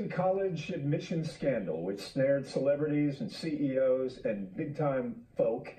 College admissions scandal, which snared celebrities and CEOs and big-time folk,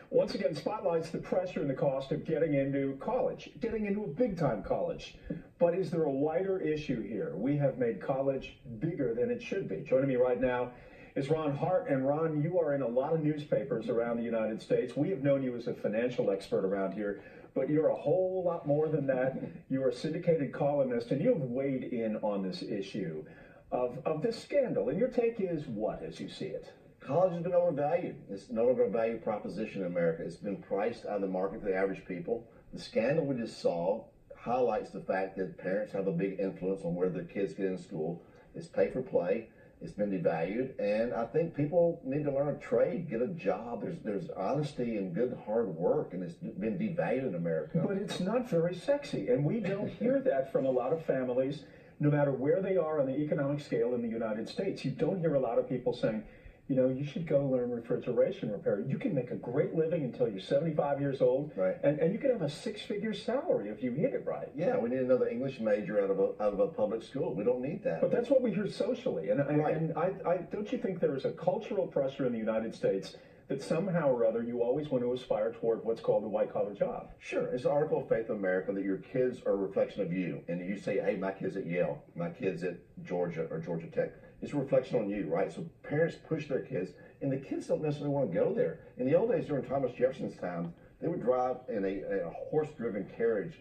once again spotlights the pressure and the cost of getting into college, getting into a big-time college. But is there a wider issue here? We have made college bigger than it should be. Joining me right now is Hart. And Ron, you are in a lot of newspapers around the United States. We have known you as a financial expert around here, but you're a whole lot more than that. You're a syndicated columnist, and you have weighed in on this issue of this scandal. And your take is what, as you see it? College has been overvalued. It's no longer a value proposition in America. It's been priced out of the market for the average people. The scandal we just saw highlights the fact that parents have a big influence on where their kids get in school. It's pay for play. It's been devalued, and I think people need to learn a trade, get a job. There's honesty and good hard work, and it's been devalued in America. But it's not very sexy, and we don't hear that from a lot of families, no matter where they are on the economic scale in the United States. You don't hear a lot of people saying, you know, you should go learn refrigeration repair. You can make a great living until you're 75 years old, right? And you can have a six-figure salary if you hit it right. Yeah, we need another English major out of a public school. We don't need that. But that's what we hear socially. And right. I don't you think there is a cultural pressure in the United States that somehow or other you always want to aspire toward what's called a white-collar job? Sure. It's an article of faith in America that your kids are a reflection of you. And you say, hey, my kid's at Yale, my kid's at Georgia or Georgia Tech. It's a reflection on you, right? So parents push their kids, and the kids don't necessarily want to go there. In the old days, during Thomas Jefferson's time, they would drive in a horse-driven carriage,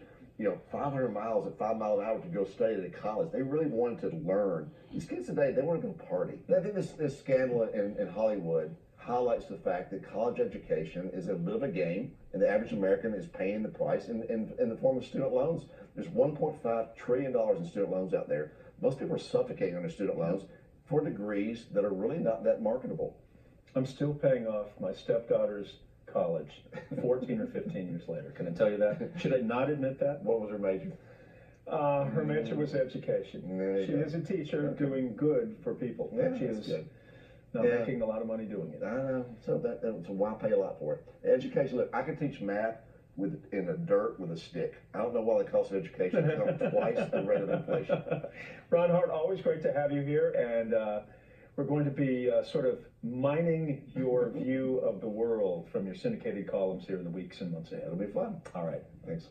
500 miles at 5 miles an hour to go study at a college. They really wanted to learn. These kids today, they want to go party. I think this scandal in Hollywood highlights the fact that college education is a bit of a game, and the average American is paying the price in the form of student loans. There's $1.5 trillion in student loans out there. Most people are suffocating on their student loans for degrees that are really not that marketable. I'm still paying off my stepdaughter's college 14 or 15 years later. Can I tell you that? Should I not admit that? What was her major? Her major was education. She is a teacher doing good for people. Yeah, she is good. Not making a lot of money doing it. I know. So why pay a lot for it? Education, look, I could teach math in the dirt with a stick. I don't know why the cost of education has gone twice the rate of inflation. Ron Hart, always great to have you here, and we're going to be sort of mining your view of the world from your syndicated columns here in the weeks and months ahead. It'll be fun. All right. Thanks.